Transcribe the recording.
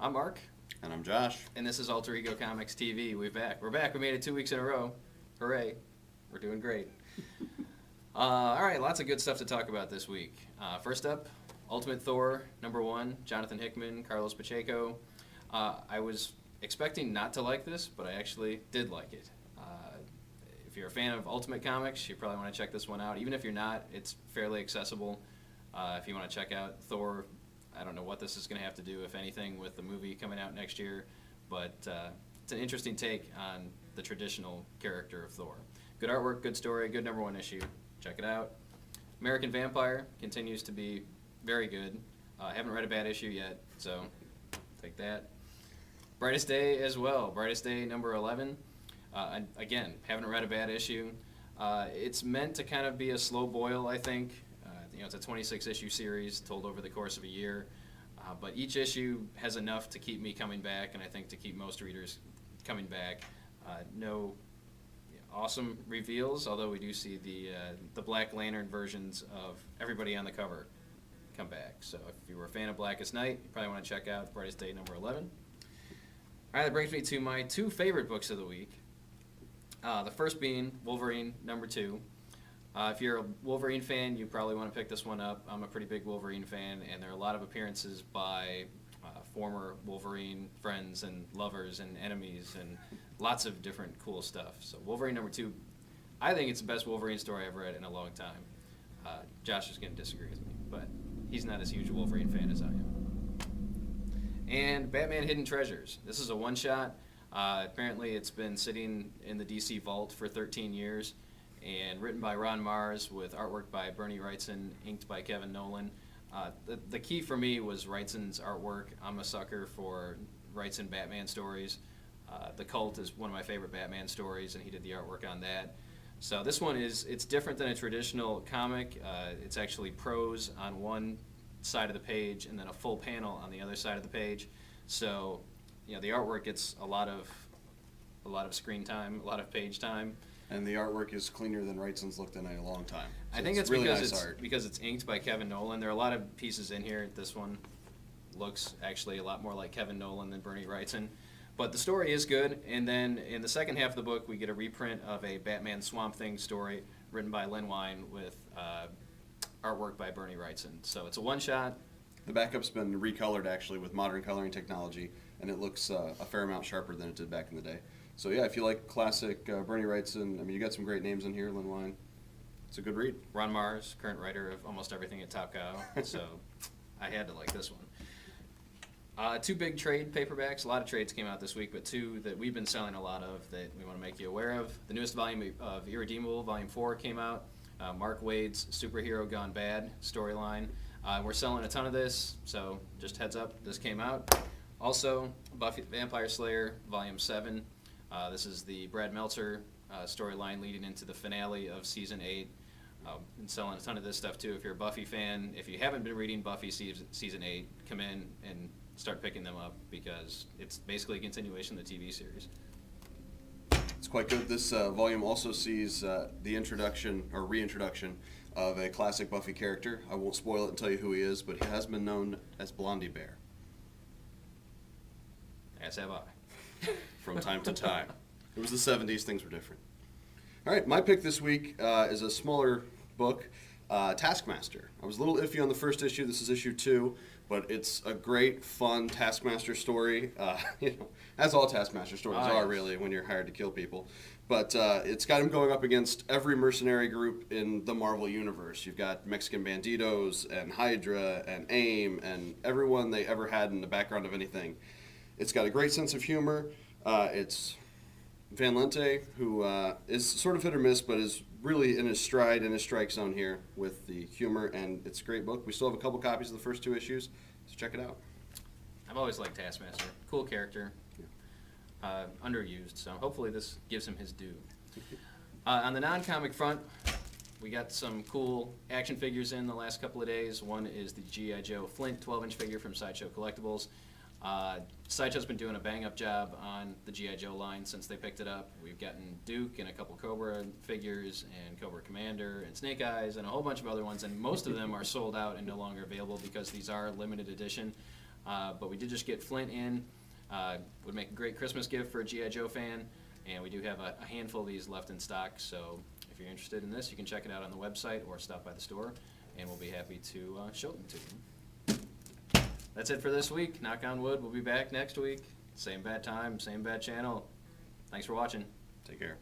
I'm Mark. And I'm Josh. And this is Alter Ego Comics TV. We're back. We made it 2 weeks in a row. Hooray. We're doing great. All right, lots of good stuff to talk about this week. First up, Ultimate Thor #1, Jonathan Hickman, Carlos Pacheco. I was expecting not to like this, but I actually did like it. If you're a fan of Ultimate Comics, you probably want to check this one out. Even if you're not, it's fairly accessible. If you want to check out Thor, I don't know what this is going to have to do, if anything, with the movie coming out next year, but it's an interesting take on the traditional character of Thor. Good artwork, good story, good #1 issue. Check it out. American Vampire continues to be very good. Haven't read a bad issue yet, so take that. Brightest Day as well. Brightest Day #11. And again, haven't read a bad issue. It's meant to kind of be a slow boil, I think. It's a 26-issue series told over the course of a year. But each issue has enough to keep me coming back, and I think to keep most readers coming back. No awesome reveals, although we do see the Black Lantern versions of everybody on the cover come back. So if you were a fan of Blackest Night, you probably want to check out Brightest Day #11. All right, that brings me to my 2 favorite books of the week. The first being Wolverine #2. If you're a Wolverine fan, you probably want to pick this one up. I'm a pretty big Wolverine fan, and there are a lot of appearances by former Wolverine friends and lovers and enemies and lots of different cool stuff. So Wolverine #2, I think it's the best Wolverine story I've read in a long time. Josh is going to disagree with me, but he's not as huge a Wolverine fan as I am. And Batman Hidden Treasures. This is a one-shot. Apparently it's been sitting in the DC vault for 13 years. And written by Ron Mars with artwork by Bernie Wrightson, inked by Kevin Nolan. The key for me was Wrightson's artwork. I'm a sucker for Wrightson Batman stories. The Cult is one of my favorite Batman stories, and he did the artwork on that. So this one it's different than a traditional comic. It's actually prose on one side of the page and then a full panel on the other side of the page. So the artwork gets a lot of screen time, a lot of page time. And the artwork is cleaner than Wrightson's looked in a long time. So I think it's really because nice art. because it's inked by Kevin Nolan. There are a lot of pieces in here. This one looks actually a lot more like Kevin Nolan than Bernie Wrightson. But the story is good. And then in the second half of the book, we get a reprint of a Batman Swamp Thing story written by Len Wein with artwork by Bernie Wrightson. So it's a one-shot. The backup's been recolored, actually, with modern coloring technology, and it looks a fair amount sharper than it did back in the day. So yeah, if you like classic Bernie Wrightson, you got some great names in here, Len Wein. It's a good read. Ron Mars, current writer of almost everything at Top Cow, so I had to like this one. 2 big trade paperbacks. A lot of trades came out this week, but 2 that we've been selling a lot of that we want to make you aware of. The newest volume of Irredeemable, Volume 4, came out. Mark Waid's Superhero Gone Bad storyline. We're selling a ton of this, so just heads up, this came out. Also, Buffy Vampire Slayer, Volume 7. This is the Brad Meltzer storyline leading into the finale of Season 8. Been selling a ton of this stuff too. If you're a Buffy fan, if you haven't been reading Buffy Season 8, come in and start picking them up because it's basically a continuation of the TV series. It's quite good. This volume also sees the introduction or reintroduction of a classic Buffy character. I won't spoil it and tell you who he is, but he has been known as Blondie Bear. As have I. From time to time. It was the 70s, things were different. All right, my pick this week is a smaller book, Taskmaster. I was a little iffy on the first issue. This is issue 2, but it's a great, fun Taskmaster story. As all Taskmaster stories are, really, when you're hired to kill people. But it's got him going up against every mercenary group in the Marvel Universe. You've got Mexican Bandidos and Hydra and AIM and everyone they ever had in the background of anything. It's got a great sense of humor. It's Van Lente, who is sort of hit or miss, but is really in his stride, in his strike zone here with the humor, and it's a great book. We still have a couple copies of the first 2 issues, so check it out. I've always liked Taskmaster. Cool character. Underused, so hopefully this gives him his due. On the non-comic front, we got some cool action figures in the last couple of days. One is the G.I. Joe Flint 12-inch figure from Sideshow Collectibles. Sideshow's been doing a bang-up job on the G.I. Joe line since they picked it up. We've gotten Duke and a couple Cobra figures and Cobra Commander and Snake Eyes and a whole bunch of other ones, and most of them are sold out and no longer available because these are limited edition. But we did just get Flint in. Would make a great Christmas gift for a G.I. Joe fan. And we do have a handful of these left in stock. So if you're interested in this, you can check it out on the website or stop by the store. And we'll be happy to show them to you. That's it for this week. Knock on wood. We'll be back next week. Same bad time, same bad channel. Thanks for watching. Take care.